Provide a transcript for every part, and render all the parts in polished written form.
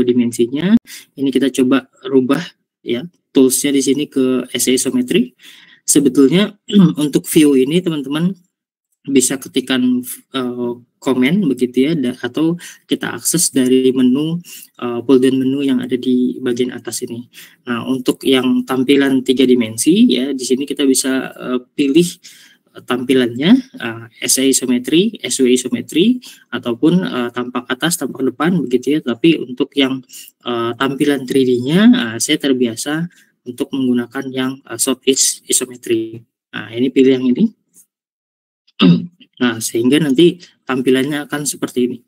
dimensinya. Ini kita coba rubah ya toolsnya di sini ke SA Isometry. Sebetulnya untuk view ini teman-teman bisa ketikkan komen begitu ya, atau kita akses dari menu pull down menu yang ada di bagian atas ini. Nah, untuk yang tampilan 3 dimensi ya, di sini kita bisa pilih tampilannya SA isometri, SW isometri, ataupun tampak atas, tampak depan begitu ya. Tapi untuk yang tampilan 3D-nya saya terbiasa untuk menggunakan yang Southeast isometri. Nah, ini pilih yang ini. Nah, sehingga nanti tampilannya akan seperti ini.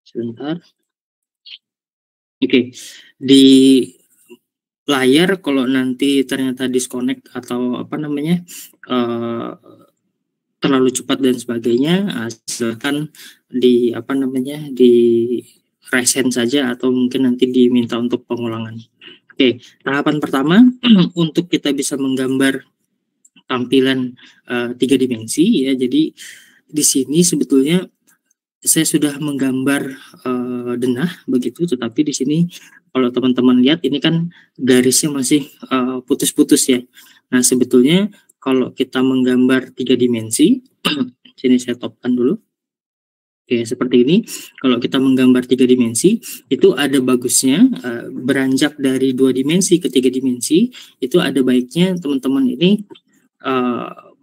Sebentar. Oke, di layar kalau nanti ternyata disconnect atau apa namanya terlalu cepat dan sebagainya, silakan di apa namanya di resend saja atau mungkin nanti diminta untuk pengulangan. Oke, tahapan pertama untuk kita bisa menggambar tampilan 3 dimensi ya. Jadi di sini sebetulnya saya sudah menggambar denah begitu, tetapi di sini kalau teman-teman lihat ini kan garisnya masih putus-putus ya. Nah, sebetulnya kalau kita menggambar 3 dimensi, sini saya topkan dulu. Oke, seperti ini. Kalau kita menggambar 3 dimensi, itu ada bagusnya beranjak dari 2 dimensi ke 3 dimensi, itu ada baiknya teman-teman ini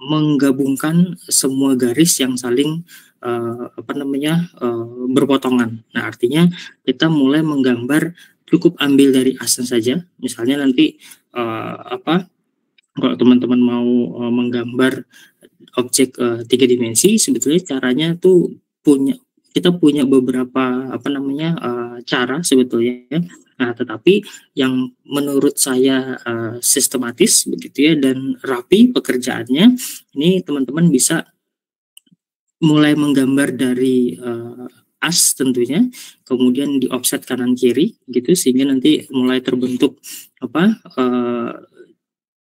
menggabungkan semua garis yang saling berpotongan. Nah, artinya kita mulai menggambar cukup ambil dari asnya saja. Misalnya nanti kalau teman-teman mau menggambar objek 3 dimensi, sebetulnya caranya tuh kita punya beberapa cara sebetulnya. Nah, tetapi yang menurut saya sistematis begitu ya dan rapi pekerjaannya, ini teman-teman bisa mulai menggambar dari as tentunya, kemudian di offset kanan kiri gitu, sehingga nanti mulai terbentuk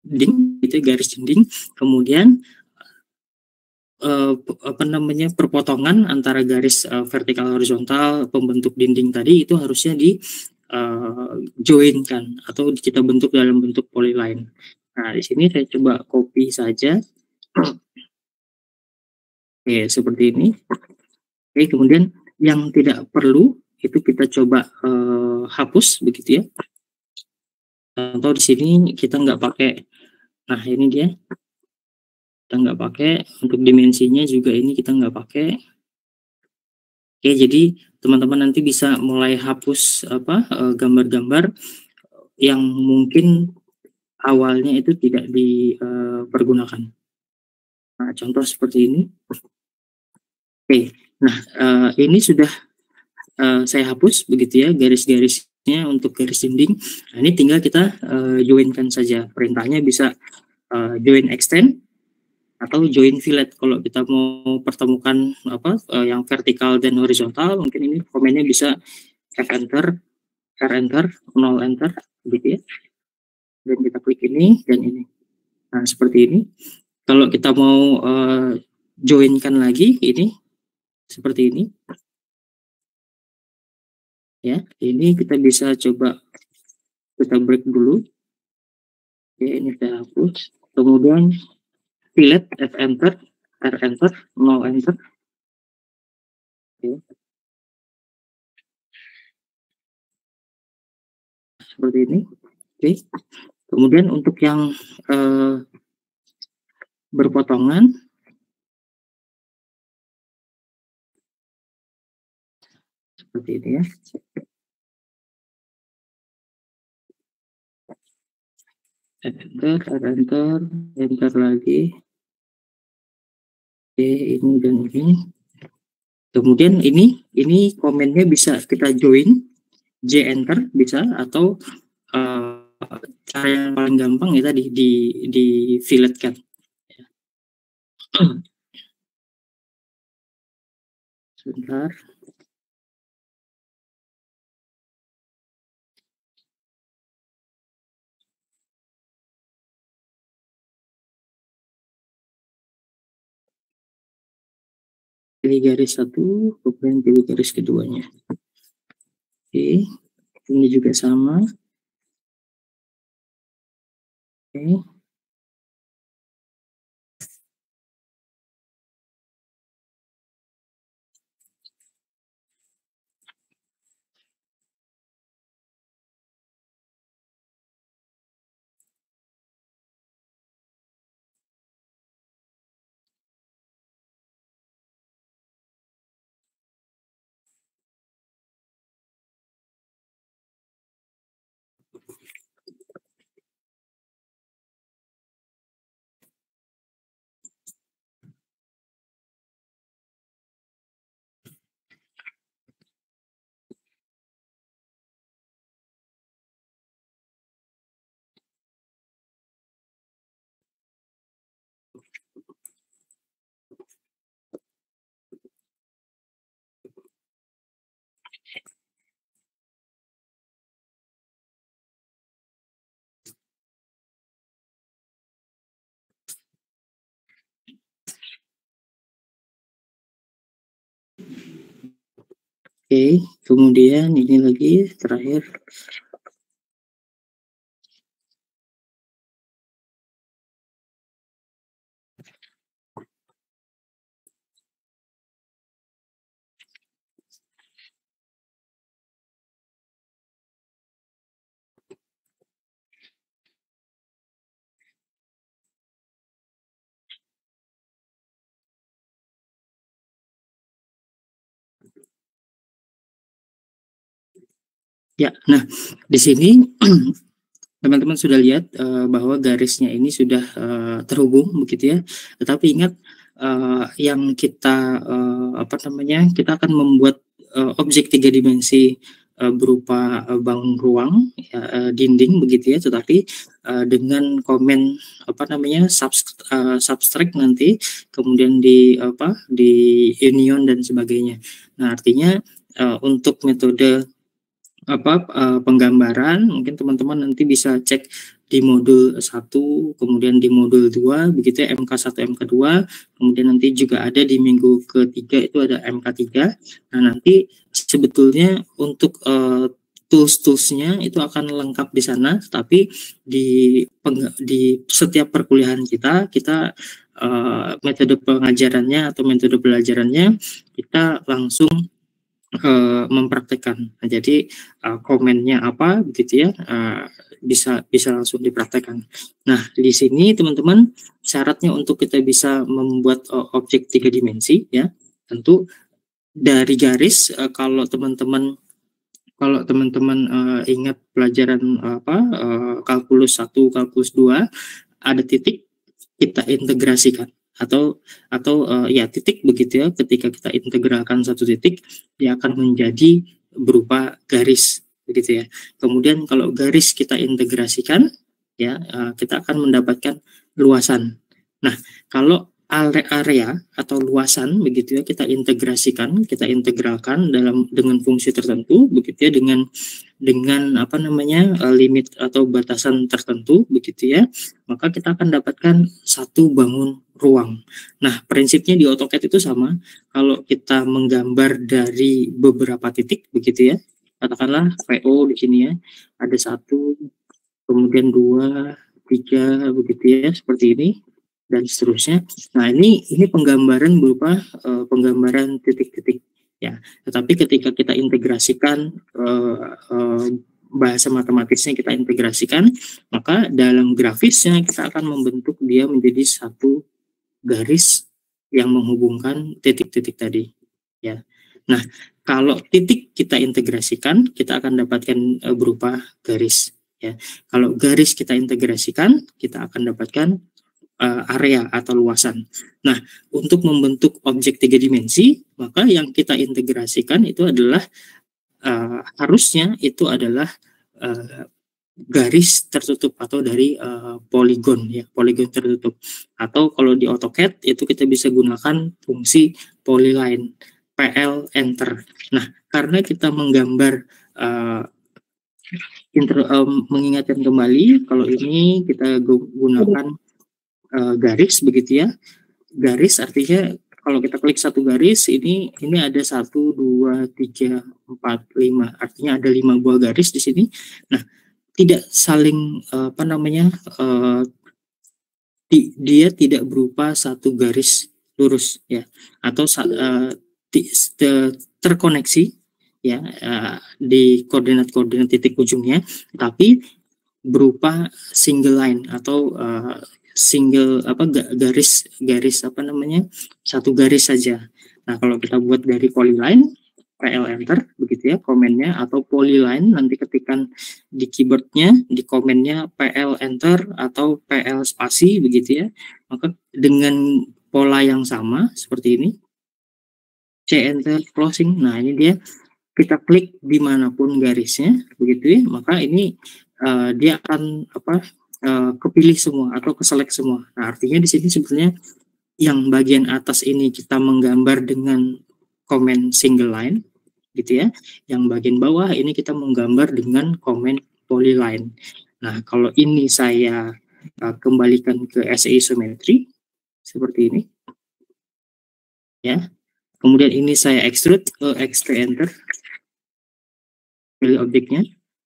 dinding gitu, garis dinding, kemudian perpotongan antara garis vertikal horizontal pembentuk dinding tadi itu harusnya di joinkan atau kita bentuk dalam bentuk polyline. Nah, di sini saya coba copy saja. Oke, seperti ini. Oke, kemudian yang tidak perlu itu kita coba hapus begitu ya. Contoh di sini kita nggak pakai. Nah, ini dia. Kita nggak pakai. Untuk dimensinya juga ini kita nggak pakai. Oke, jadi teman-teman nanti bisa mulai hapus gambar-gambar yang mungkin awalnya itu tidak dipergunakan. Nah, contoh seperti ini. Oke, nah ini sudah saya hapus begitu ya garis-garisnya untuk garis dinding. Nah, ini tinggal kita joinkan saja. Perintahnya bisa join extend atau join fillet. Kalau kita mau pertemukan yang vertikal dan horizontal, mungkin ini komennya bisa F enter, R enter, 0 enter gitu ya. Dan kita klik ini dan ini. Nah, seperti ini. Kalau kita mau joinkan lagi ini seperti ini. Ya, ini kita bisa coba kita break dulu. Oke, ini saya hapus. Kemudian fillet F enter, R enter, 0 enter. Oke. Seperti ini. Oke. Kemudian untuk yang berpotongan seperti ini ya. Enter, enter, enter lagi. Oke, ini dan ini. Kemudian ini komennya bisa kita join, J enter bisa, atau cara yang paling gampang ya tadi di filletkan. Sebentar. Pilih garis satu, kemudian pilih garis keduanya. Oke, ini juga sama. Oke. Oke, kemudian ini lagi terakhir. Ya, nah di sini teman-teman sudah lihat bahwa garisnya ini sudah terhubung begitu ya. Tetapi ingat yang kita apa namanya, kita akan membuat objek 3 dimensi berupa bangun ruang ya, dinding begitu ya. Tetapi dengan komen apa namanya subtract nanti, kemudian di apa di union dan sebagainya. Nah artinya untuk metode apa penggambaran mungkin teman-teman nanti bisa cek di modul 1 kemudian di modul 2 begitu ya, MK1 MK2, kemudian nanti juga ada di minggu ketiga itu ada MK3. Nah nanti sebetulnya untuk tools-toolsnya itu akan lengkap di sana, tapi di setiap perkuliahan kita metode pengajarannya atau metode belajarannya kita langsung mempraktekkan. Nah, jadi komennya apa begitu ya, bisa bisa langsung dipraktekkan. Nah, di sini teman-teman syaratnya untuk kita bisa membuat objek 3 dimensi ya, tentu dari garis kalau teman-teman ingat pelajaran kalkulus 1, kalkulus 2 ada titik, kita integrasikan atau ya titik begitu ya, ketika kita integralkan satu titik dia akan menjadi berupa garis begitu ya. Kemudian kalau garis kita integrasikan ya kita akan mendapatkan luasan. Nah, kalau area atau luasan begitu ya kita integrasikan, kita integralkan dengan fungsi tertentu begitu ya, dengan apa namanya limit atau batasan tertentu begitu ya, maka kita akan dapatkan satu bangun ruang. Nah, prinsipnya di AutoCAD itu sama. Kalau kita menggambar dari beberapa titik begitu ya, katakanlah PO di sini ya, ada 1, kemudian 2, 3 begitu ya, seperti ini dan seterusnya. Nah, ini penggambaran berupa penggambaran titik-titik ya. Tetapi ketika kita integrasikan bahasa matematisnya kita integrasikan, maka dalam grafisnya kita akan membentuk dia menjadi satu garis yang menghubungkan titik-titik tadi ya. Nah, kalau titik kita integrasikan, kita akan dapatkan berupa garis ya. Kalau garis kita integrasikan, kita akan dapatkan area atau luasan. Nah, untuk membentuk objek 3 dimensi, maka yang kita integrasikan itu adalah harusnya itu adalah garis tertutup atau dari poligon ya, poligon tertutup. Atau kalau di AutoCAD itu kita bisa gunakan fungsi polyline, PL enter. Nah, karena kita menggambar mengingatkan kembali kalau ini kita gunakan garis begitu ya. Garis artinya kalau kita klik satu garis, ini ada 1, 2, 3, 4, 5, artinya ada 5 buah garis di sini. Nah, tidak saling dia tidak berupa satu garis lurus ya, atau terkoneksi ya di koordinat titik ujungnya, tapi berupa single line atau garis satu garis saja. Nah, kalau kita buat dari polyline, PL enter begitu ya komennya, atau polyline nanti ketikan di keyboardnya, di komennya PL enter atau PL spasi begitu ya, maka dengan pola yang sama seperti ini, C enter closing. Nah, ini dia, kita klik dimanapun garisnya begitu ya, maka ini dia akan kepilih semua atau keselect semua. Nah, artinya di sini sebenarnya yang bagian atas ini kita menggambar dengan komen single line gitu ya. Yang bagian bawah ini kita menggambar dengan komen polyline. Nah, kalau ini saya kembalikan ke SE isometri seperti ini. Ya. Kemudian ini saya extrude ke X3 enter. Pilih objeknya.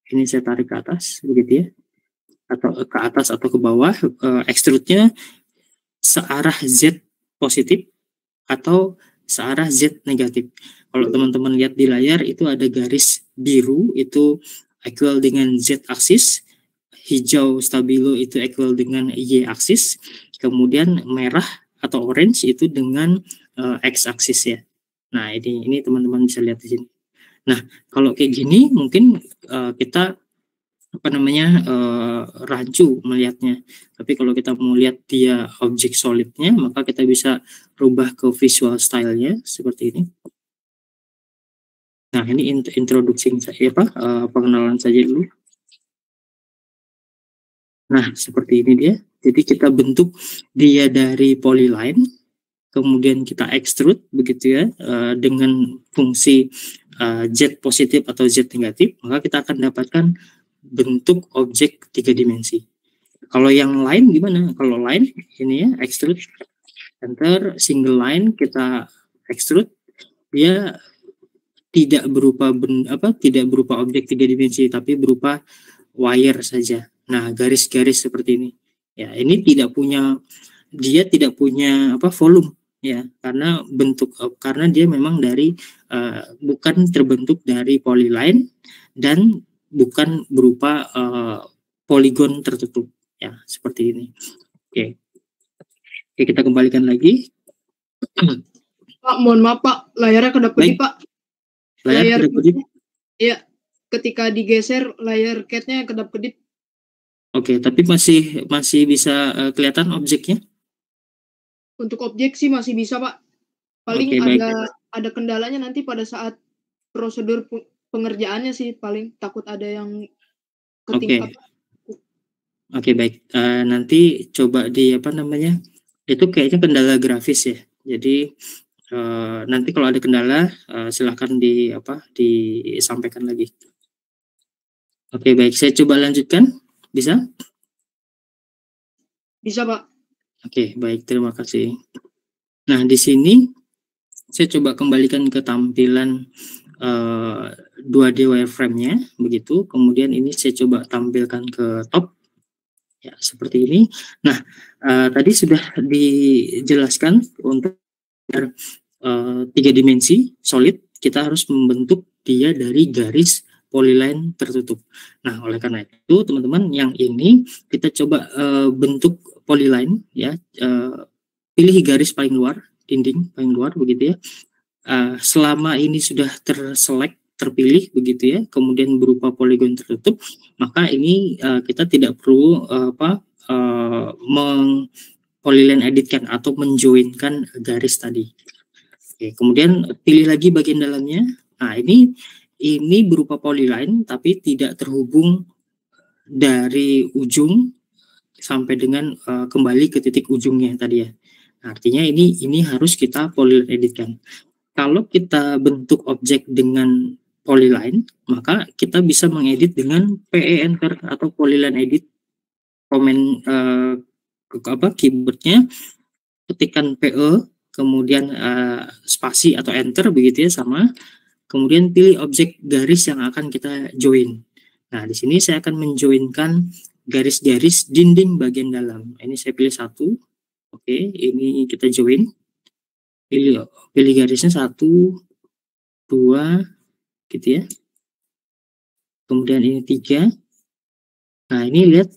Ini saya tarik ke atas begitu ya. Atau ke atas atau ke bawah, extrude-nya searah Z positif atau searah Z negatif. Kalau teman-teman lihat di layar itu ada garis biru itu equal dengan Z aksis, hijau stabilo itu equal dengan Y aksis, kemudian merah atau orange itu dengan X aksis ya. Nah, ini teman-teman bisa lihat di sini. Nah, kalau kayak gini mungkin kita rancu melihatnya. Tapi kalau kita mau lihat dia objek solidnya, maka kita bisa rubah ke visual style-nya seperti ini. Nah, ini introducing saya pengenalan saja dulu. Nah, seperti ini dia. Jadi kita bentuk dia dari polyline, kemudian kita extrude begitu ya, dengan fungsi Z positif atau Z negatif, maka kita akan dapatkan bentuk objek 3 dimensi. Kalau yang lain gimana? Kalau line ini ya, extrude enter, single line kita extrude, dia tidak berupa objek 3 dimensi, tapi berupa wire saja. Nah, garis-garis seperti ini. Ya, ini dia tidak punya volume ya, karena dia memang dari bukan terbentuk dari polyline dan bukan berupa poligon tertutup ya, seperti ini. Oke, kita kembalikan lagi. Pak, mohon maaf Pak, layarnya kedap-kedip Pak. Layar kedap-kedip? Iya, ketika digeser layar CAD-nya kedap-kedip. Oke, tapi masih bisa kelihatan objeknya? Untuk objek sih masih bisa Pak. Paling ada kendalanya nanti pada saat prosedur pengerjaannya sih, paling takut ada yang ketinggalan. Oke, baik. Nanti coba itu kayaknya kendala grafis ya. Jadi nanti kalau ada kendala silahkan disampaikan lagi. Oke, baik. Saya coba lanjutkan. Bisa? Bisa, Pak. Oke, baik. Terima kasih. Nah, di sini saya coba kembalikan ke tampilan 2D wireframe-nya begitu. Kemudian ini saya coba tampilkan ke top ya, seperti ini. Nah, tadi sudah dijelaskan untuk 3 dimensi solid kita harus membentuk dia dari garis polyline tertutup. Nah, oleh karena itu teman-teman, yang ini kita coba bentuk polyline ya, pilih garis paling luar, dinding paling luar begitu ya. Selama ini sudah terpilih begitu ya, kemudian berupa poligon tertutup, maka ini kita tidak perlu polyline editkan atau menjoinkan garis tadi. Oke, kemudian pilih lagi bagian dalamnya. Nah, ini berupa polyline tapi tidak terhubung dari ujung sampai dengan kembali ke titik ujungnya tadi ya. Nah, artinya ini harus kita polyline editkan. Kalau kita bentuk objek dengan polyline, maka kita bisa mengedit dengan PE enter atau polyline edit. Keyboardnya ketikkan PE, kemudian spasi atau enter begitu ya, sama. Kemudian pilih objek garis yang akan kita join. Nah, di sini saya akan menjoinkan garis-garis dinding bagian dalam. Ini saya pilih satu. Oke, ini kita join. Pilih garisnya 1, 2, gitu ya. Kemudian ini 3. Nah, ini lihat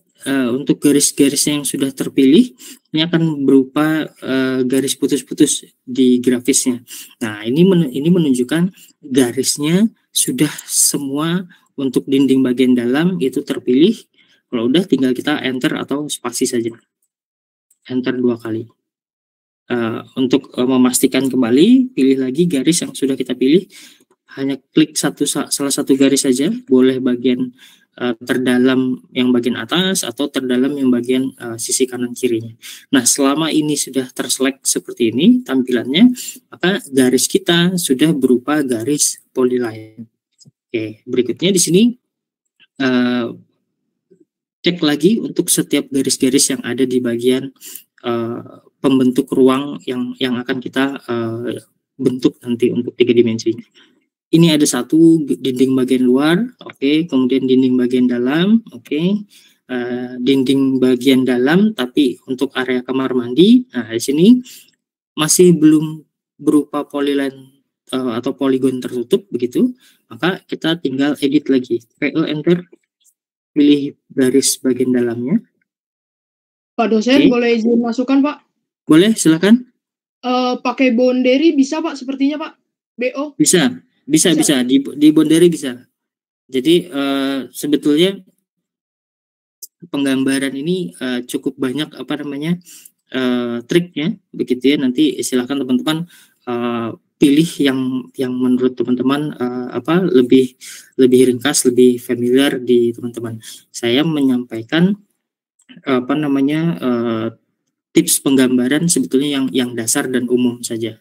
untuk garis-garis yang sudah terpilih, ini akan berupa garis putus-putus di grafisnya. Nah, ini menunjukkan garisnya sudah semua untuk dinding bagian dalam itu terpilih. Kalau udah, tinggal kita enter atau spasi saja. Enter 2 kali. Untuk memastikan kembali, pilih lagi garis yang sudah kita pilih. Hanya klik salah satu garis saja, boleh bagian terdalam yang bagian atas atau terdalam yang bagian sisi kanan kirinya. Nah, selama ini sudah terselect seperti ini tampilannya, maka garis kita sudah berupa garis polyline. Oke, berikutnya di sini cek lagi untuk setiap garis-garis yang ada di bagian pembentuk ruang yang akan kita bentuk nanti untuk 3 dimensi. Ini ada 1 dinding bagian luar, oke, kemudian dinding bagian dalam, oke, dinding bagian dalam tapi untuk area kamar mandi. Nah, di sini masih belum berupa polyline atau poligon tertutup begitu, maka kita tinggal edit lagi. Enter, pilih garis bagian dalamnya. Pak dosen, boleh izin masukan, Pak? Boleh, silakan. Pakai boundary bisa, Pak, sepertinya, Pak? BO? Bisa. Di boundary bisa. Jadi sebetulnya penggambaran ini cukup banyak triknya begitu ya. Nanti silakan teman-teman pilih yang menurut teman-teman lebih ringkas, lebih familiar di teman-teman. Saya menyampaikan tips penggambaran sebetulnya yang dasar dan umum saja.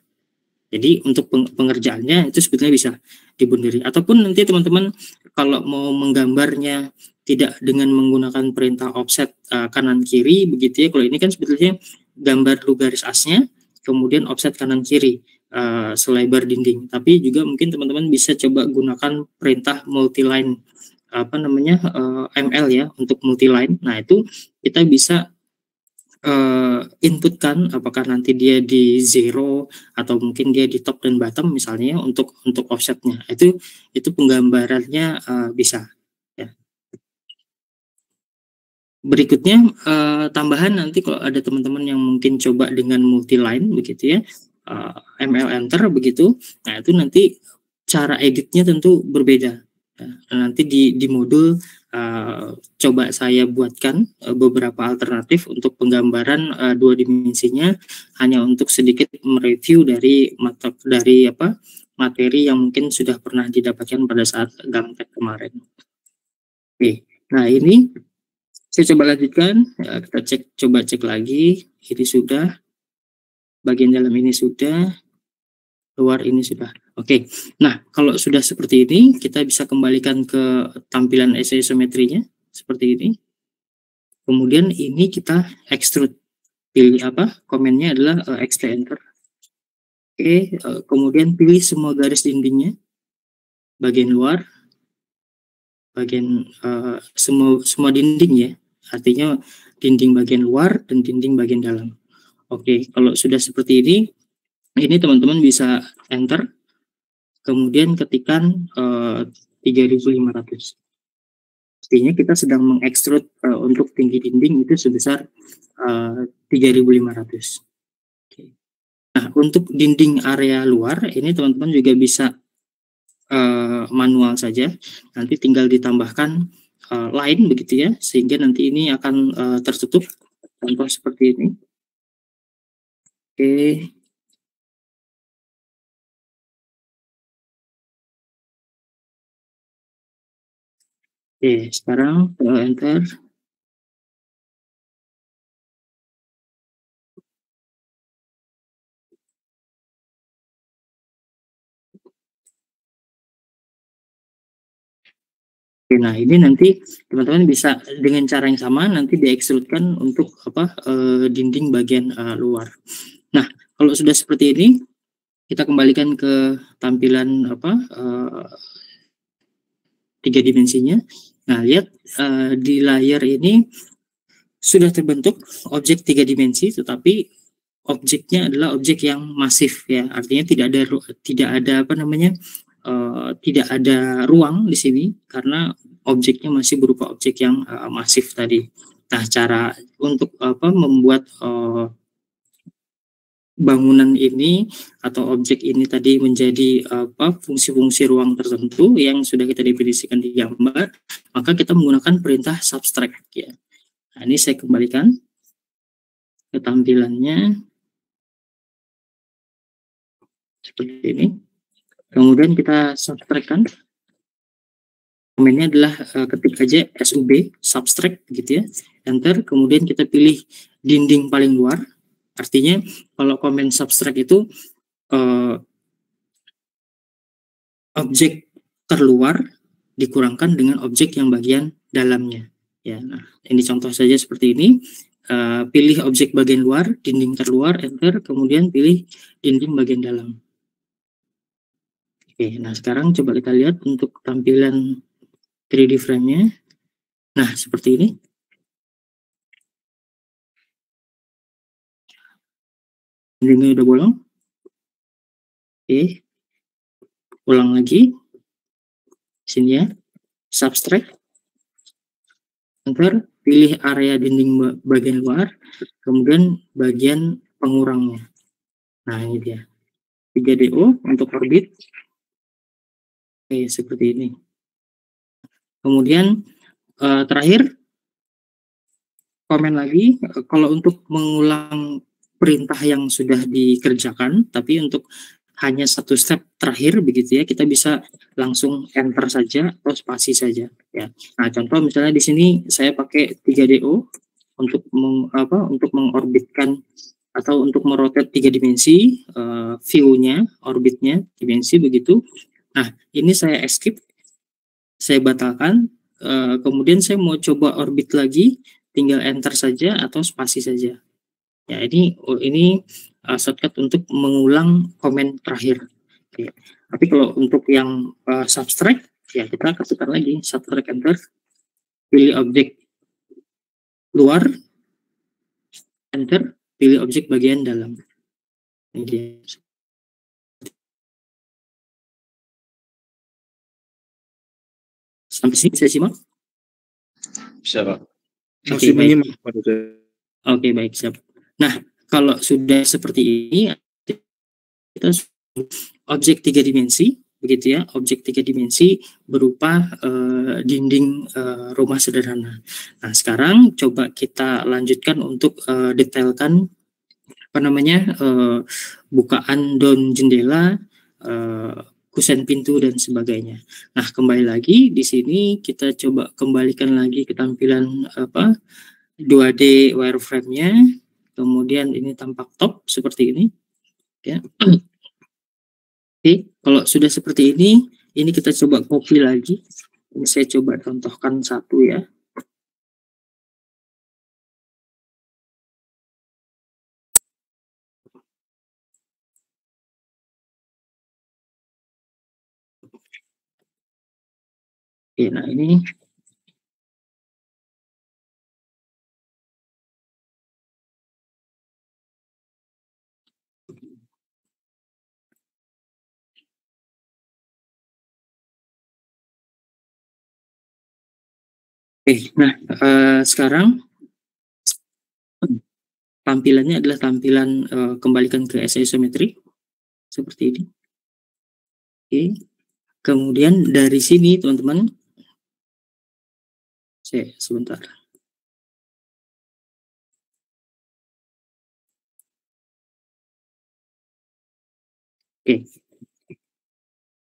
Jadi untuk pengerjaannya itu sebetulnya bisa di boundary. Ataupun nanti teman-teman kalau mau menggambarnya tidak dengan menggunakan perintah offset kanan kiri begitu ya. Kalau ini kan sebetulnya gambar dulu garis asnya, kemudian offset kanan kiri selebar dinding. Tapi juga mungkin teman-teman bisa coba gunakan perintah multiline ML ya untuk multiline. Nah, itu kita bisa inputkan apakah nanti dia di 0 atau mungkin dia di top dan bottom misalnya untuk offsetnya. Itu penggambarannya bisa ya. Berikutnya tambahan nanti kalau ada teman-teman yang mungkin coba dengan multiline begitu ya, ML enter begitu. Nah, itu nanti cara editnya tentu berbeda. Nanti di modul coba saya buatkan beberapa alternatif untuk penggambaran 2 dimensinya, hanya untuk sedikit mereview dari materi yang mungkin sudah pernah didapatkan pada saat Gamtek kemarin. Oke, nah ini saya coba lanjutkan, kita coba cek lagi. Ini sudah, bagian dalam ini sudah, luar ini sudah. Oke, nah kalau sudah seperti ini, kita bisa kembalikan ke tampilan isometrinya seperti ini. Kemudian ini kita extrude, pilih komennya adalah enter. Oke, kemudian pilih semua garis dindingnya, bagian luar, bagian semua dinding ya, artinya dinding bagian luar dan dinding bagian dalam. Oke, kalau sudah seperti ini teman-teman bisa enter. Kemudian ketikkan 3500. Artinya kita sedang mengekstrud untuk tinggi dinding itu sebesar 3500. Oke. Nah, untuk dinding area luar ini teman-teman juga bisa manual saja. Nanti tinggal ditambahkan line begitu ya, sehingga nanti ini akan tertutup. Contoh seperti ini. Oke. Oke, sekarang enter. Oke, nah ini nanti teman-teman bisa dengan cara yang sama nanti diekstrudkan untuk dinding bagian luar. Nah, kalau sudah seperti ini, kita kembalikan ke tampilan tiga dimensinya. Nah, lihat di layar ini sudah terbentuk objek tiga dimensi, tetapi objeknya adalah objek yang masif ya. Artinya tidak ada ruang di sini karena objeknya masih berupa objek yang masif tadi. Nah, cara untuk membuat bangunan ini atau objek ini tadi menjadi fungsi-fungsi ruang tertentu yang sudah kita definisikan di gambar, maka kita menggunakan perintah subtract ya. Nah, ini saya kembalikan ke tampilannya seperti ini. Kemudian kita subtract-kan. Komennya adalah ketik aja sub subtract gitu ya, enter, kemudian kita pilih dinding paling luar. Artinya kalau komen subtract itu objek terluar dikurangkan dengan objek yang bagian dalamnya ya. Nah, ini contoh saja seperti ini. Pilih objek bagian luar, dinding terluar, enter, kemudian pilih dinding bagian dalam. Oke, nah sekarang coba kita lihat untuk tampilan 3D frame-nya. Nah, seperti ini. Dindingnya udah bolong. Oke. Ulang lagi. Sini ya. Subtract. Enter. Pilih area dinding bagian luar. Kemudian bagian pengurangnya. Nah, ini dia. 3DO untuk orbit. Oke, seperti ini. Kemudian terakhir komen lagi, kalau untuk mengulang perintah yang sudah dikerjakan, tapi untuk hanya satu step terakhir begitu ya, kita bisa langsung enter saja atau spasi saja ya. Nah, contoh misalnya di sini saya pakai 3DO untuk mengorbitkan atau untuk merotate 3 dimensi view-nya, orbitnya, dimensi begitu. Nah, ini saya escape, saya batalkan, kemudian saya mau coba orbit lagi, tinggal enter saja atau spasi saja. Ya, ini shortcut untuk mengulang komen terakhir. Oke. Tapi kalau untuk yang subtract, ya kita ketikkan lagi subtract, enter, pilih objek luar, enter, pilih objek bagian dalam. Ini dia. Sampai sini bisa simak? Bisa, Pak. Oke, baik. Oke, baik, siap. Nah, kalau sudah seperti ini, kita objek 3 dimensi, begitu ya, objek 3 dimensi berupa dinding rumah sederhana. Nah, sekarang coba kita lanjutkan untuk detailkan bukaan daun jendela, kusen pintu dan sebagainya. Nah, kembali lagi di sini kita coba kembalikan lagi ke tampilan 2D wireframe-nya. Kemudian ini tampak top seperti ini. Ya. Oke, kalau sudah seperti ini kita coba copy lagi. Ini saya coba contohkan satu ya. Oke, nah ini nah sekarang tampilannya adalah tampilan kembalikan ke isometrik seperti ini. Oke, kemudian dari sini teman-teman, sebentar. Oke,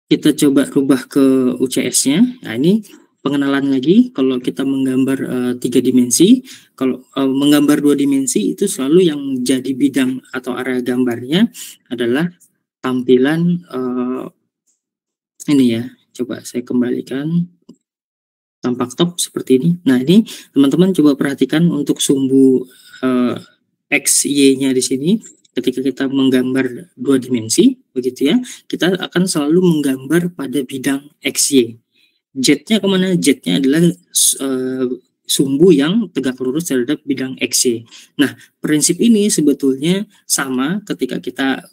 kita coba rubah ke UCS-nya. Nah, ini pengenalan lagi. Kalau kita menggambar 3 dimensi, kalau menggambar 2 dimensi itu selalu yang jadi bidang atau area gambarnya adalah tampilan ini ya. Coba saya kembalikan, tampak top seperti ini. Nah, ini teman-teman coba perhatikan untuk sumbu X, Y-nya di sini. ketika kita menggambar 2 dimensi, begitu ya, kita akan selalu menggambar pada bidang XY. Z-nya kemana? Z-nya adalah sumbu yang tegak lurus terhadap bidang XY. Nah, prinsip ini sebetulnya sama ketika kita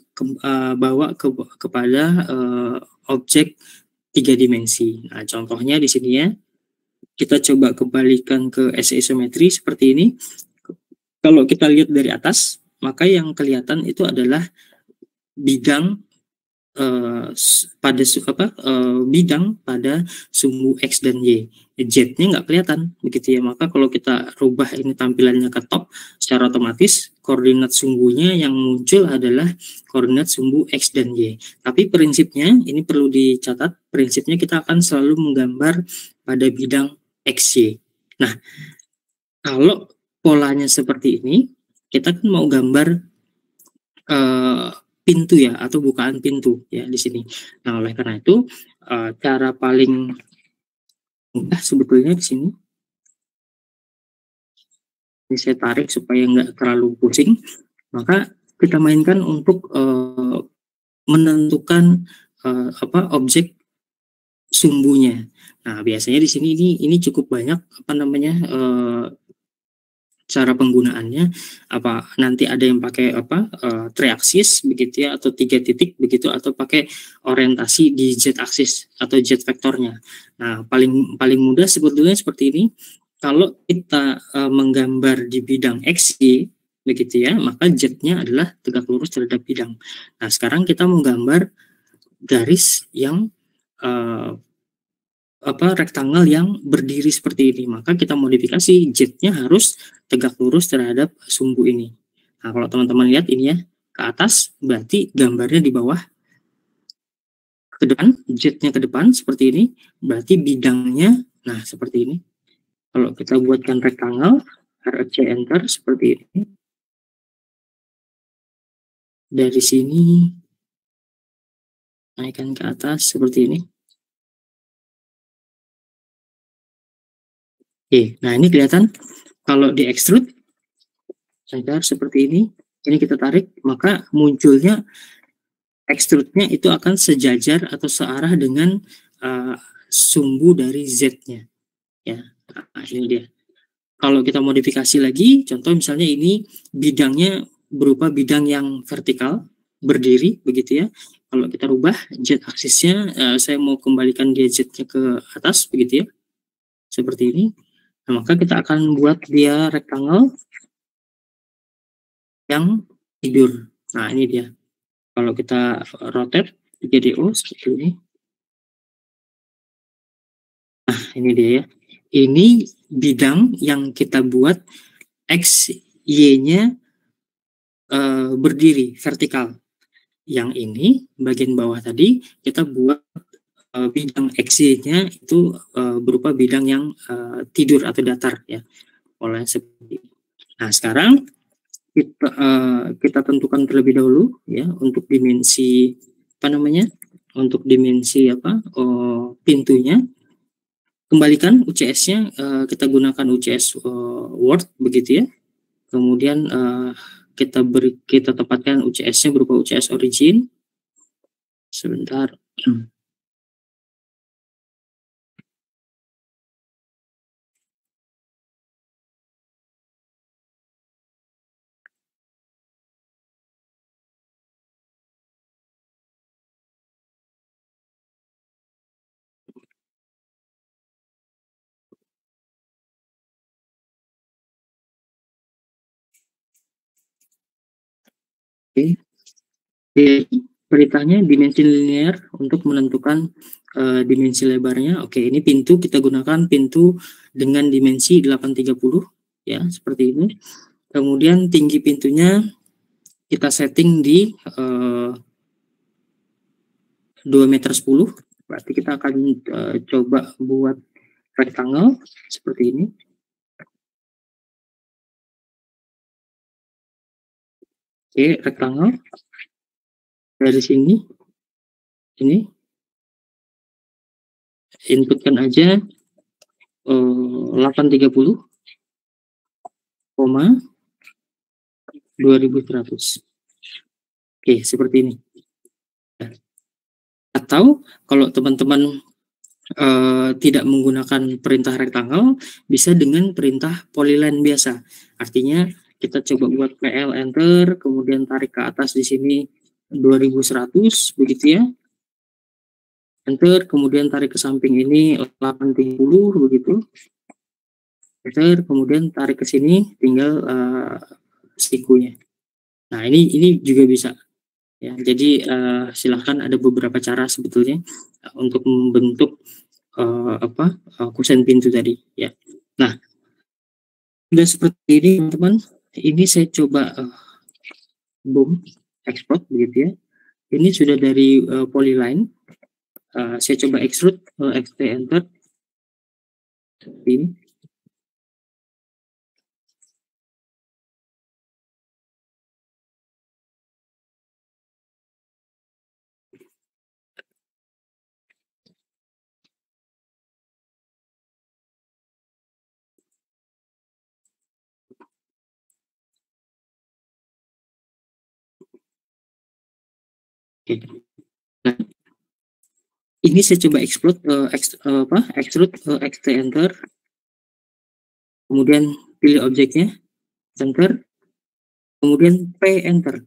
bawa kepada objek 3 dimensi. Nah, contohnya di sini ya, kita coba kembalikan ke isometri seperti ini. Kalau kita lihat dari atas, maka yang kelihatan itu adalah bidang bidang pada sumbu X dan Y. Z-nya nggak kelihatan, begitu ya. Maka kalau kita rubah ini tampilannya ke top, secara otomatis koordinat sumbunya yang muncul adalah koordinat sumbu X dan Y. Tapi prinsipnya, ini perlu dicatat, prinsipnya kita akan selalu menggambar pada bidang XY. Nah, kalau polanya seperti ini, kita kan mau gambar pintu ya, atau bukaan pintu ya di sini. Nah, oleh karena itu cara paling mudah sebetulnya di sini. Ini saya tarik supaya nggak terlalu pusing. Maka kita mainkan untuk menentukan objek sumbunya. Nah, biasanya di sini ini cukup banyak cara penggunaannya, nanti ada yang pakai triaksis begitu ya, atau 3 titik begitu, atau pakai orientasi di z aksis atau z vektornya. Nah, paling mudah sebetulnya seperti ini. Kalau kita menggambar di bidang XY begitu ya, maka z-nya adalah tegak lurus terhadap bidang. Nah, sekarang kita menggambar garis yang rektangle yang berdiri seperti ini, maka kita modifikasi z-nya harus tegak lurus terhadap sumbu ini. Nah, kalau teman-teman lihat ini ya, ke atas berarti gambarnya di bawah, ke depan, z-nya ke depan seperti ini, berarti bidangnya, nah seperti ini. Kalau kita buatkan rektangle, RC enter seperti ini. Dari sini naikkan ke atas seperti ini. Oke, nah ini kelihatan kalau di extrude seperti ini kita tarik, maka munculnya extrude-nya itu akan sejajar atau searah dengan sumbu dari Z-nya. Ya, nah, ini dia. Kalau kita modifikasi lagi, contoh misalnya ini bidangnya berupa bidang yang vertikal, berdiri, begitu ya. Kalau kita rubah Z-aksisnya, saya mau kembalikan dia Z-nya ke atas, begitu ya. Seperti ini. Nah, maka kita akan buat dia rectangle yang tidur. Nah, ini dia. Kalau kita rotate 3DO seperti ini. Nah, ini dia ya. Ini bidang yang kita buat X, Y-nya berdiri, vertikal. Yang ini, bagian bawah tadi, kita buat bidang XY-nya itu berupa bidang yang tidur atau datar ya, oleh seperti ini. Nah, sekarang kita tentukan terlebih dahulu ya untuk dimensi untuk dimensi pintunya. Kembalikan UCS-nya, kita gunakan UCS Word begitu ya. Kemudian kita tempatkan UCS-nya berupa UCS origin. Sebentar. Oke. Beritanya dimensi linear untuk menentukan dimensi lebarnya. Oke, ini pintu, kita gunakan pintu dengan dimensi 830 ya, seperti ini. Kemudian tinggi pintunya kita setting di 2,10 meter. Berarti kita akan coba buat rectangle seperti ini. Oke, rectangle. Dari sini, ini inputkan aja 830, 2100. Oke, seperti ini. Atau kalau teman-teman tidak menggunakan perintah rectangle, bisa dengan perintah polyline biasa. Artinya kita coba buat PL enter, kemudian tarik ke atas di sini 2100 begitu ya. Enter, kemudian tarik ke samping ini 830 begitu. Enter, kemudian tarik ke sini tinggal sikunya. Nah, ini juga bisa. Ya, jadi silahkan, ada beberapa cara sebetulnya untuk membentuk kusen pintu tadi ya. Nah, sudah seperti ini teman-teman. Ini saya coba boom export begitu ya. Ini sudah dari polyline. Saya coba extrude xt enter seperti ini. Oke. Nah, ini saya coba extrude xt enter, kemudian pilih objeknya, enter, kemudian p enter.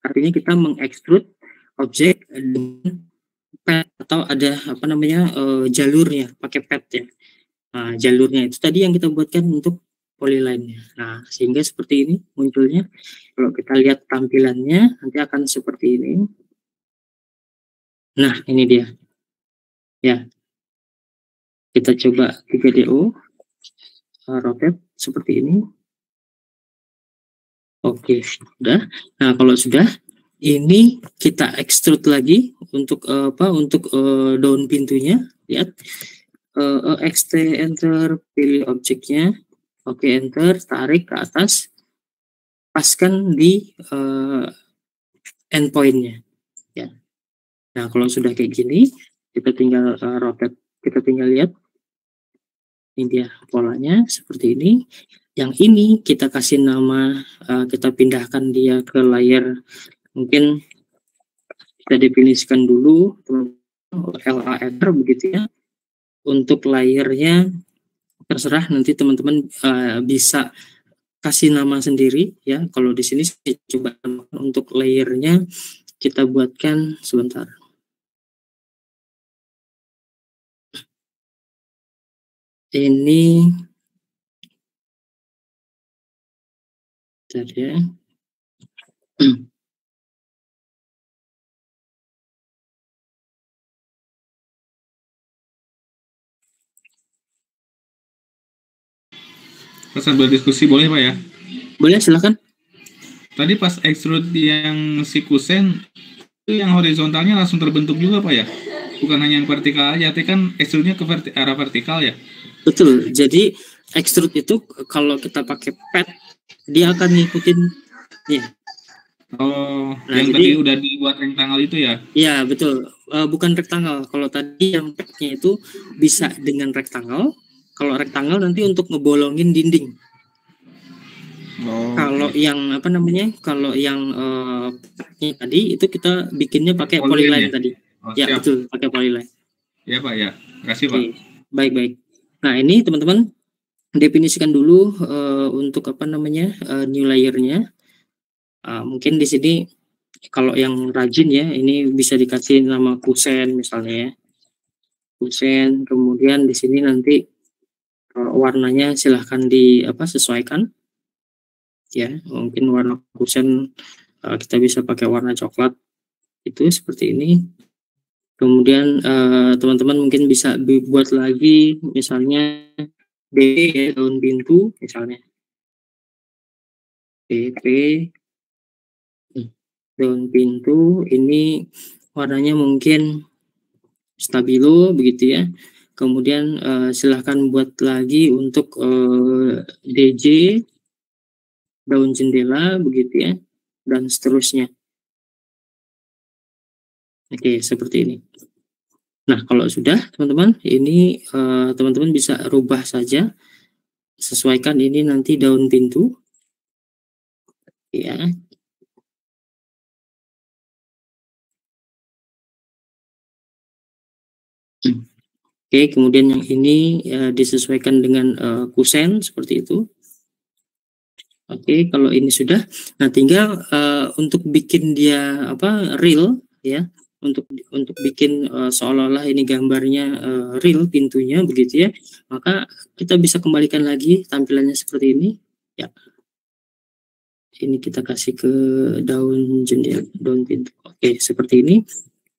Artinya kita mengekstrud objek dengan pad atau ada apa namanya jalurnya, pakai pad ya. Nah, jalurnya itu tadi yang kita buatkan untuk polyline-nya. Nah, sehingga seperti ini munculnya. Kalau kita lihat tampilannya nanti akan seperti ini. Nah, ini dia. Ya. Kita coba 3DO rotate seperti ini. Oke, sudah. Nah, kalau sudah, ini kita extrude lagi untuk untuk daun pintunya. Lihat, xt enter, pilih objeknya, oke enter, tarik ke atas, paskan di endpointnya. Ya. Nah, kalau sudah kayak gini, kita tinggal rotate, kita tinggal lihat. Ini dia polanya seperti ini. Yang ini kita kasih nama, kita pindahkan dia ke layer. Mungkin kita definisikan dulu LAR begitu ya. Untuk layernya terserah, nanti teman-teman bisa kasih nama sendiri ya. Kalau di sini saya coba untuk layernya kita buatkan sebentar. Ini tadi ya. Sambil diskusi boleh Pak ya? Boleh, silakan. Tadi pas extrude yang si kusen itu yang horizontalnya langsung terbentuk juga Pak ya? Bukan hanya yang vertikal aja, tapi kan extrude-nya ke arah vertikal ya? Betul. Jadi extrude itu kalau kita pakai pad, dia akan ngikutin ya. Oh, nah, yang tadi udah dibuat rectangle itu ya? Iya, betul. Bukan rectangle. Kalau tadi yang padnya itu bisa dengan rectangle. Kalau rectangle nanti untuk ngebolongin dinding. Kalau yang apa namanya? Kalau yang padnya tadi itu kita bikinnya pakai polyline tadi. Ya, betul, pakai polyline. Ya Pak ya. Makasih Pak. Baik-baik. Nah, ini teman-teman definisikan dulu untuk apa namanya? New layer-nya. Mungkin di sini kalau yang rajin ya, ini bisa dikasih nama kusen misalnya ya. Kusen, kemudian di sini nanti warnanya silahkan sesuaikan. Ya, mungkin warna kusen kita bisa pakai warna coklat. Itu seperti ini. Kemudian teman-teman mungkin bisa dibuat lagi misalnya D ya, daun pintu misalnya. DP daun pintu, ini warnanya mungkin stabilo begitu ya. Kemudian silahkan buat lagi untuk DJ daun jendela begitu ya, dan seterusnya. Oke, seperti ini. Nah, kalau sudah teman-teman, ini teman-teman bisa rubah saja, sesuaikan ini nanti daun pintu ya. Oke, kemudian yang ini disesuaikan dengan kusen seperti itu. Oke, kalau ini sudah, nah tinggal untuk bikin dia real ya, untuk bikin seolah-olah ini gambarnya real pintunya begitu ya, maka kita bisa kembalikan lagi tampilannya seperti ini ya. Ini kita kasih ke daun jendela, daun pintu. Oke, seperti ini.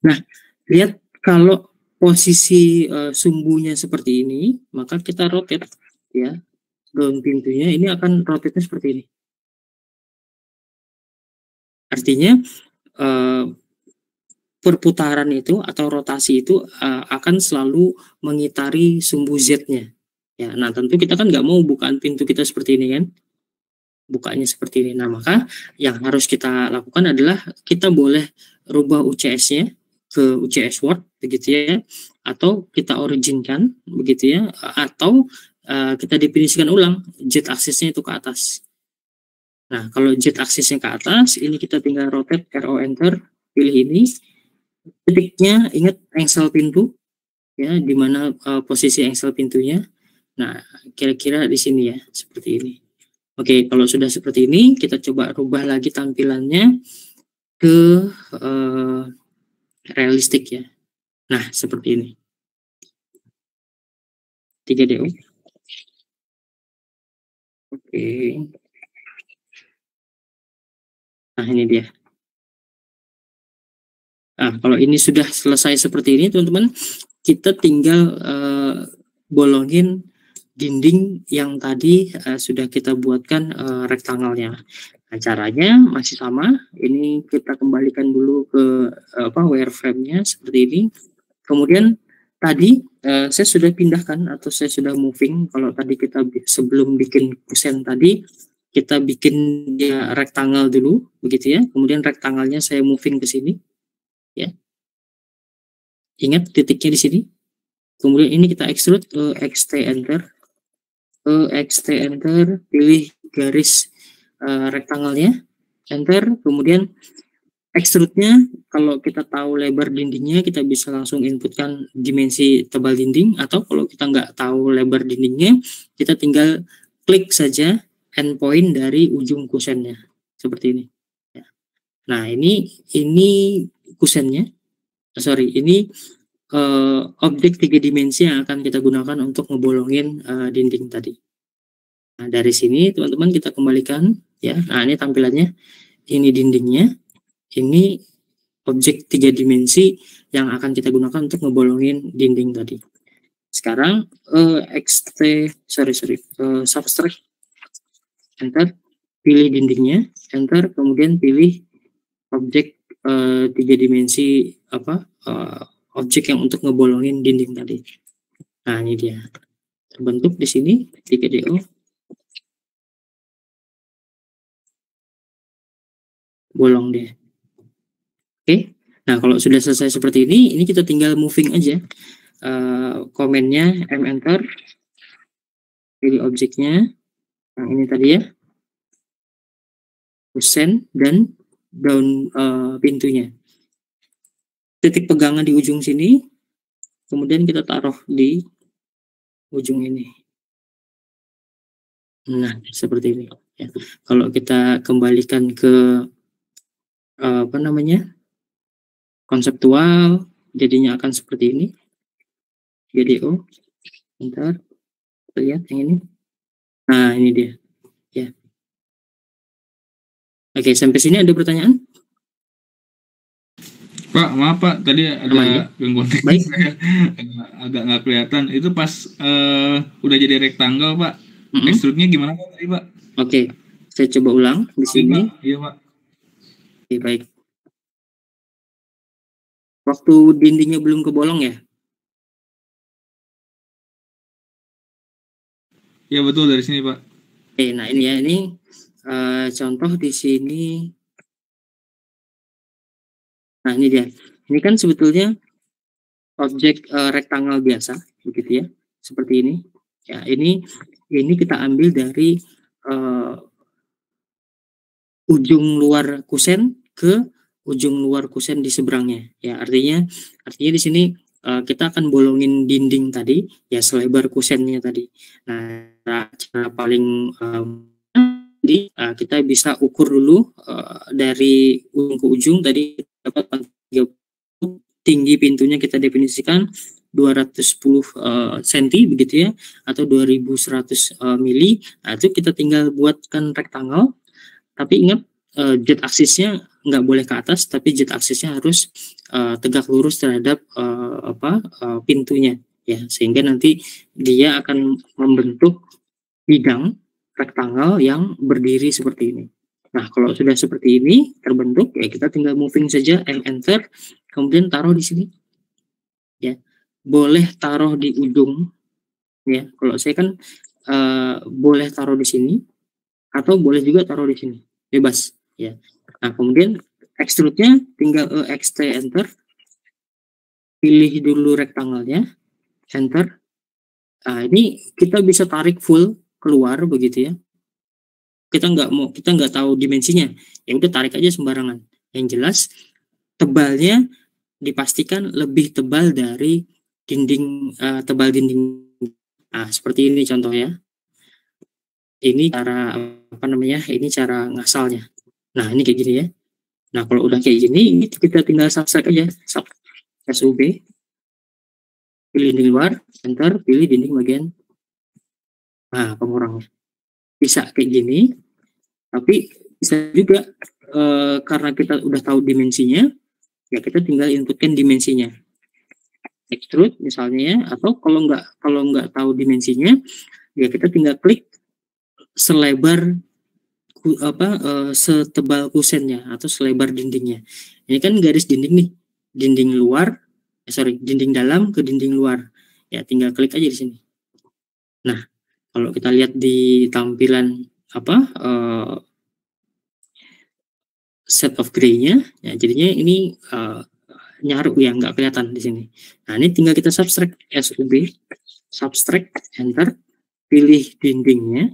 Nah, lihat kalau posisi sumbunya seperti ini, maka kita rotate ya. Daun pintunya ini akan rotate-nya seperti ini. Artinya perputaran itu atau rotasi itu akan selalu mengitari sumbu Z-nya. Ya, nah tentu kita kan nggak mau bukaan pintu kita seperti ini kan. Bukanya seperti ini. Nah, maka yang harus kita lakukan adalah kita boleh rubah UCS-nya ke UCS Word begitu ya, atau kita originkan begitu ya, atau kita definisikan ulang Z aksesnya itu ke atas. Nah, kalau Z aksesnya ke atas, ini kita tinggal rotate RO enter, pilih ini. Titiknya ingat engsel pintu ya, di mana posisi engsel pintunya. Nah, kira-kira di sini ya, seperti ini. Oke, kalau sudah seperti ini, kita coba rubah lagi tampilannya ke realistik ya. Nah, seperti ini. 3DO. Oke. Nah, ini dia. Nah, kalau ini sudah selesai seperti ini, teman-teman, kita tinggal bolongin dinding yang tadi sudah kita buatkan rektangelnya. Nah, caranya masih sama. Ini kita kembalikan dulu ke wireframe-nya seperti ini. Kemudian tadi saya sudah pindahkan atau saya sudah moving. Kalau tadi kita sebelum bikin kusen tadi, kita bikin dia rektangle dulu, begitu ya. Kemudian rektangelnya saya moving ke sini, ya. Ingat titiknya di sini. Kemudian ini kita extrude ke XT enter. XT enter, pilih garis rektangelnya, enter, kemudian extrude-nya, kalau kita tahu lebar dindingnya, kita bisa langsung inputkan dimensi tebal dinding, atau kalau kita nggak tahu lebar dindingnya, kita tinggal klik saja endpoint dari ujung kusennya, seperti ini. Nah, ini kusennya, ini objek 3 dimensi yang akan kita gunakan untuk ngebolongin dinding tadi. Nah, dari sini teman-teman kita kembalikan ya. Nah, ini tampilannya, ini dindingnya, ini objek 3 dimensi yang akan kita gunakan untuk ngebolongin dinding tadi. Sekarang subtract, enter, pilih dindingnya, enter, kemudian pilih objek 3 dimensi objek yang untuk ngebolongin dinding tadi. Nah, ini dia. Terbentuk di sini 3DO. Bolong dia. Oke. Nah, kalau sudah selesai seperti ini kita tinggal moving aja. Komennya enter. Pilih objeknya. Yang ini tadi ya. Kusen dan daun pintunya. Titik pegangan di ujung sini, kemudian kita taruh di ujung ini. Nah, seperti ini. Ya. Kalau kita kembalikan ke konseptual, jadinya akan seperti ini. GDO, bentar, lihat yang ini. Nah, ini dia. Ya. Oke, sampai sini ada pertanyaan? Pak, maaf Pak, tadi ada gangguan teknis agak nggak kelihatan. Itu pas udah jadi rektangle Pak, extrude-nya gimana Pak tadi Pak? Oke, saya coba ulang di sini. Iya Pak. Oke, baik. Waktu dindingnya belum kebolong ya? Iya betul, dari sini Pak. Oke, nah ini ya, ini contoh di sini. Nah, ini dia. Ini kan sebetulnya objek rektangle biasa, begitu ya, seperti ini. Ya, ini kita ambil dari ujung luar kusen ke ujung luar kusen di seberangnya. Ya, artinya di sini kita akan bolongin dinding tadi ya selebar kusennya tadi. Nah, cara paling jadi kita bisa ukur dulu dari ujung ke ujung tadi dapat 30, tinggi pintunya kita definisikan 210 cm begitu ya, atau 2100 mili. Nah, itu kita tinggal buatkan rektangle, tapi ingat jet aksisnya nggak boleh ke atas, tapi jet aksisnya harus tegak lurus terhadap pintunya ya, sehingga nanti dia akan membentuk bidang rektangle yang berdiri seperti ini. Nah, kalau sudah seperti ini terbentuk ya, kita tinggal moving saja, enter, kemudian taruh di sini ya. Boleh taruh di ujung ya, kalau saya kan boleh taruh di sini atau boleh juga taruh di sini, bebas ya. Nah, kemudian extrude-nya tinggal EXT, enter, pilih dulu rektangelnya, enter. Nah, ini kita bisa tarik full keluar begitu ya. Kita nggak tahu dimensinya, ya udah tarik aja sembarangan. Yang jelas tebalnya dipastikan lebih tebal dari dinding, tebal dinding. Nah, seperti ini contoh ya. Ini cara ini cara ngasalnya. Nah, ini kayak gini ya. Nah, kalau udah kayak gini, ini kita tinggal subtract aja, SUB, pilih dinding luar, enter, pilih dinding bagian pengurangnya. Bisa kayak gini, tapi bisa juga karena kita udah tahu dimensinya, ya kita tinggal inputkan dimensinya. Extrude misalnya ya, atau kalau nggak tahu dimensinya, ya kita tinggal klik selebar setebal kusennya atau selebar dindingnya. Ini kan garis dinding nih, dinding luar, dinding dalam ke dinding luar. Ya tinggal klik aja di sini. Nah, kalau kita lihat di tampilan set of gray-nya, ya jadinya ini nyaru ya, nggak kelihatan di sini. Nah, ini tinggal kita subtract, SUB, subtract, enter, pilih dindingnya,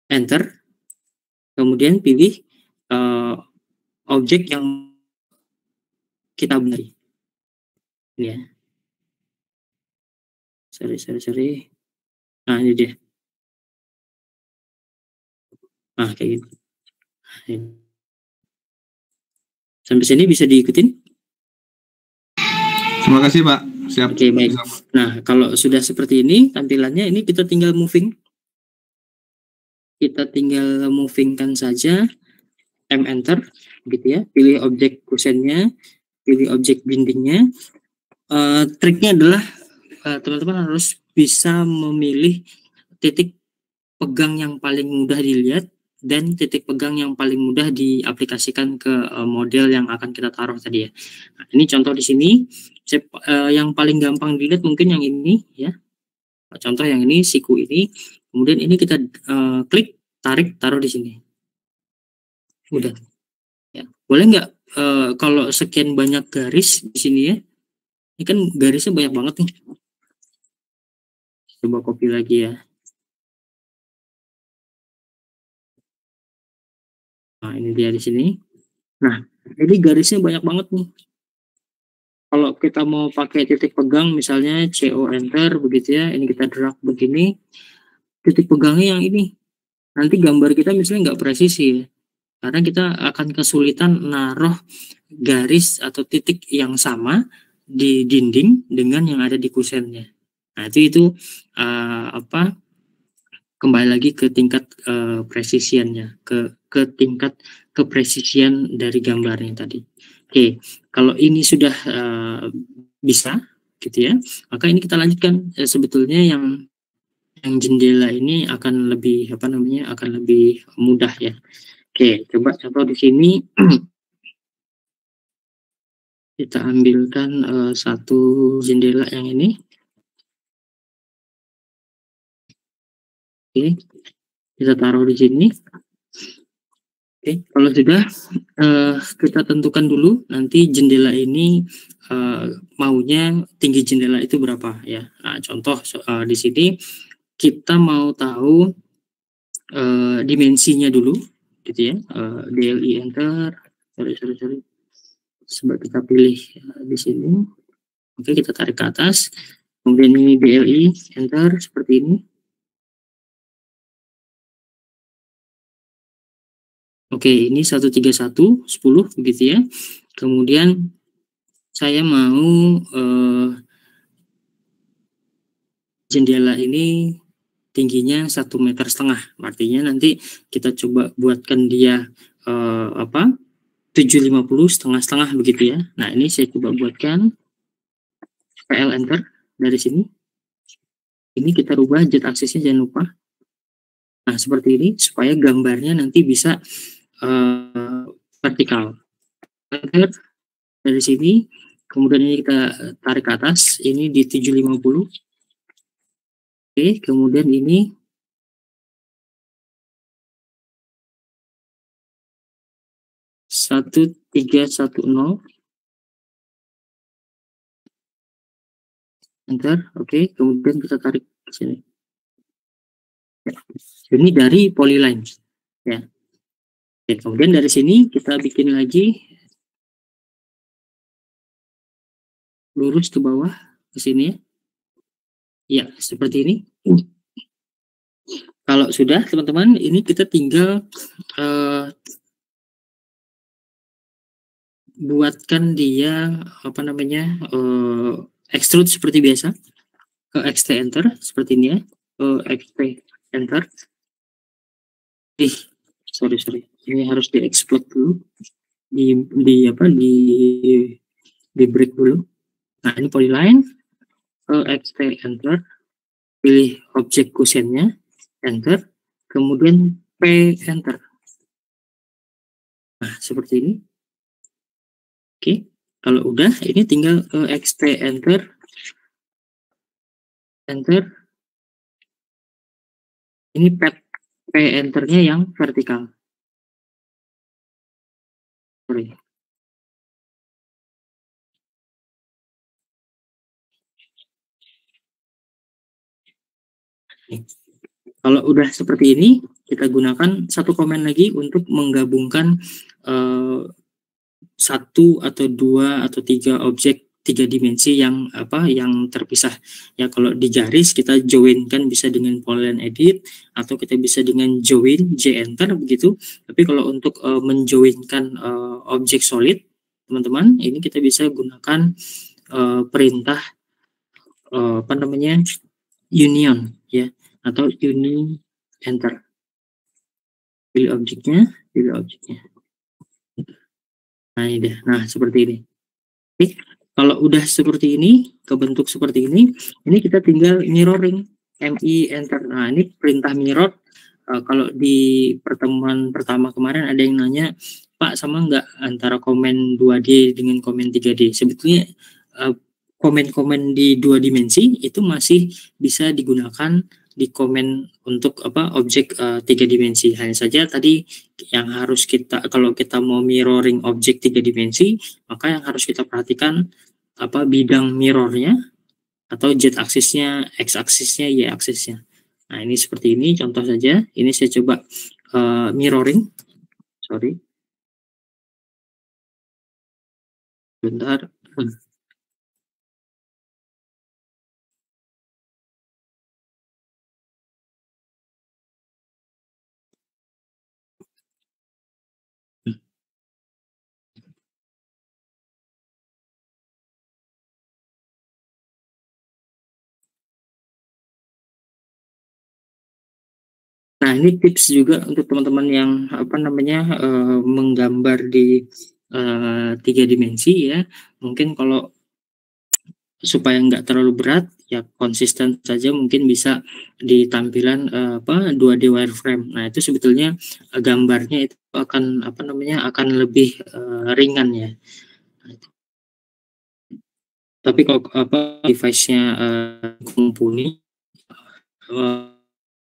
enter, kemudian pilih objek yang kita beli. Ini ya. Sorry. Nah, ini dia. Nah, kayak gitu. Sampai sini bisa diikutin? Terima kasih, Pak. Siap. Oke, baik. Nah, kalau sudah seperti ini tampilannya, ini kita tinggal moving. Kita tinggal movingkan saja, enter, gitu ya. Pilih objek kusennya, pilih objek bindingnya. Triknya adalah teman-teman harus bisa memilih titik pegang yang paling mudah dilihat dan titik pegang yang paling mudah diaplikasikan ke model yang akan kita taruh tadi ya. Nah, ini contoh di sini, yang paling gampang dilihat mungkin yang ini ya. Contoh yang ini, siku ini, kemudian ini kita klik, tarik, taruh di sini. Udah. Ya. Boleh nggak kalau sekian banyak garis di sini ya? Ini kan garisnya banyak banget nih. Coba copy lagi ya. Nah, ini dia di sini. Nah, ini garisnya banyak banget nih. Kalau kita mau pakai titik pegang, misalnya CO enter, begitu ya, ini kita drag begini, titik pegangnya yang ini. Nanti gambar kita misalnya nggak presisi ya, karena kita akan kesulitan naruh garis atau titik yang sama di dinding dengan yang ada di kusennya. Nah, itu kembali lagi ke tingkat presisiannya, ke tingkat kepresisian dari gambarnya tadi. Oke, kalau ini sudah bisa gitu ya, maka ini kita lanjutkan. Sebetulnya yang jendela ini akan lebih akan lebih mudah ya. Oke, coba contoh di sini kita ambilkan satu jendela yang ini. Oke, kita taruh di sini. Oke, kalau sudah kita tentukan dulu nanti jendela ini maunya tinggi jendela itu berapa ya. Nah, contoh di sini kita mau tahu dimensinya dulu, gitu ya. DLI enter. Sorry. Coba kita pilih di sini. Oke, kita tarik ke atas. Kemudian ini DLI, enter seperti ini. Oke, ini 131, 10 begitu ya. Kemudian saya mau jendela ini tingginya 1,5 meter. Artinya nanti kita coba buatkan dia 750 setengah begitu ya. Nah, ini saya coba buatkan PL enter dari sini. Ini kita rubah Z aksisnya, jangan lupa. Nah, seperti ini supaya gambarnya nanti bisa vertikal. Enter dari sini, kemudian ini kita tarik ke atas, ini di 750. Oke, kemudian ini satu tiga satu nol, enter. Oke, kemudian kita tarik ke sini. Ini dari polyline, ya. Oke, kemudian dari sini kita bikin lagi lurus ke bawah ke sini, ya, seperti ini. Kalau sudah, teman-teman, ini kita tinggal buatkan dia extrude seperti biasa. XT enter seperti ini ya. XT enter. Sorry. Ini harus di-exploit dulu. Di break dulu. Nah, ini polyline. XT enter. Pilih objek kusennya, enter, kemudian P enter. Nah, seperti ini. Oke, kalau udah, ini tinggal XT enter, ini P enternya yang vertikal. Sorry. Kalau udah seperti ini, kita gunakan satu komen lagi untuk menggabungkan satu atau dua atau tiga objek 3 dimensi yang terpisah. Ya, kalau di garis kita join kan bisa dengan polyline edit, atau kita bisa dengan join J enter begitu. Tapi kalau untuk menjoinkan objek solid, teman-teman, ini kita bisa gunakan perintah union ya, atau uni enter. Pilih objeknya. Nah, ini deh. Nah, seperti ini. Oke, kalau udah seperti ini, kebentuk seperti ini kita tinggal mirroring, MI enter. Nah, ini perintah mirror. Kalau di pertemuan pertama kemarin ada yang nanya, Pak, sama nggak antara komen 2D dengan komen 3D? Sebetulnya komen-komen di 2 dimensi itu masih bisa digunakan di komen untuk objek 3 dimensi. Hanya saja tadi yang harus kalau kita mau mirroring objek 3 dimensi, maka yang harus kita perhatikan bidang mirrornya, atau Z aksisnya, X aksisnya, Y aksisnya. Nah, ini seperti ini contoh saja. Ini saya coba mirroring. Sorry. Bentar. Nah, ini tips juga untuk teman-teman yang menggambar di 3 dimensi ya. Mungkin kalau supaya nggak terlalu berat, ya konsisten saja, mungkin bisa di tampilan 2D wireframe. Nah, itu sebetulnya gambarnya itu akan akan lebih ringan ya. Tapi kalau device-nya mumpuni,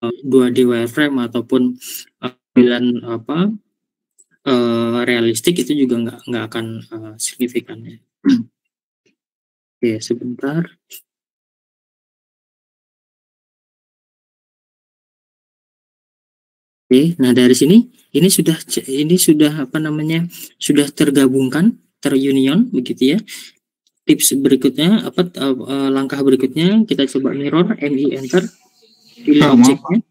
2D wireframe ataupun tampilan realistik, itu juga nggak akan signifikan ya. Oke, sebentar. Oke, nah dari sini ini sudah sudah tergabungkan, terunion begitu ya. tips berikutnya langkah berikutnya kita coba mirror, MI enter, pilih objeknya.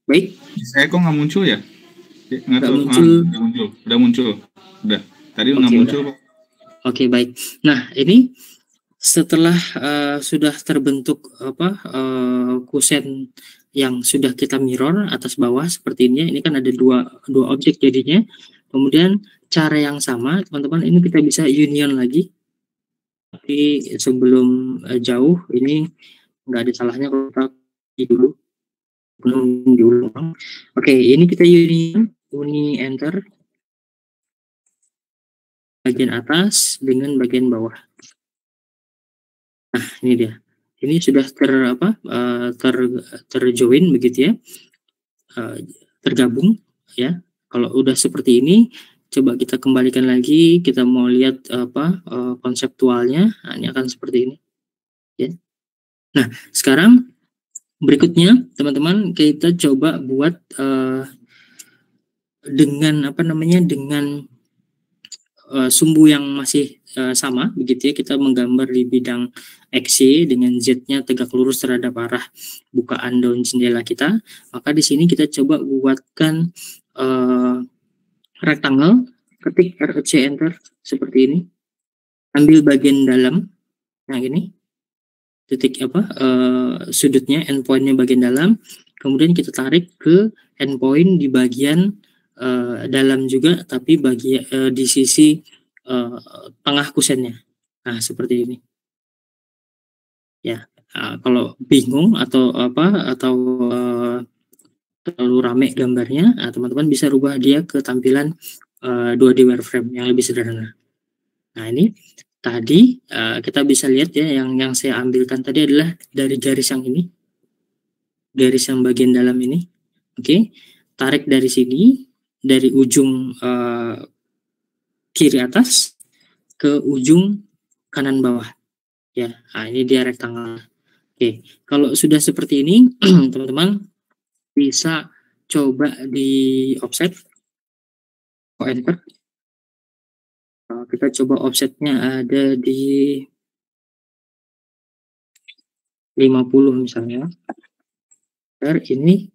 Baik. Saya kok nggak muncul ya? Nggak muncul. Udah muncul. Udah. Tadi nggak muncul kok. Oke, baik. Nah, ini setelah sudah terbentuk kusen yang sudah kita mirror atas bawah seperti ini kan ada dua objek jadinya. Kemudian cara yang sama, teman-teman, ini kita bisa union lagi. Tapi sebelum jauh, ini nggak ada salahnya kalau kita dulu. Belum diulang. Oke, ini kita uni enter bagian atas dengan bagian bawah. Nah, ini dia. Ini sudah terjoin begitu ya, tergabung ya. Kalau udah seperti ini, coba kita kembalikan lagi. Kita mau lihat konseptualnya. Nah, ini akan seperti ini. Ya. Nah, sekarang berikutnya teman-teman kita coba buat dengan dengan sumbu yang masih sama begitu ya. Kita menggambar di bidang XY dengan Z-nya tegak lurus terhadap arah bukaan daun jendela kita. Maka di sini kita coba buatkan rectangle, ketik RC enter seperti ini. Ambil bagian dalam yang ini. Titik sudutnya, endpointnya bagian dalam. Kemudian kita tarik ke endpoint di bagian dalam juga, tapi di sisi tengah kusennya. Nah, seperti ini. Ya, kalau bingung atau terlalu rame gambarnya, teman-teman bisa rubah dia ke tampilan 2D wireframe yang lebih sederhana. Nah, ini tadi kita bisa lihat ya, yang saya ambilkan tadi adalah dari garis yang ini, garis yang bagian dalam ini. Oke, tarik dari sini, dari ujung kiri atas ke ujung kanan bawah. Ya, nah ini dia rectangle. Oke, kalau sudah seperti ini, teman-teman bisa coba di offset, enter. Kita coba offsetnya ada di 50 misalnya. Ini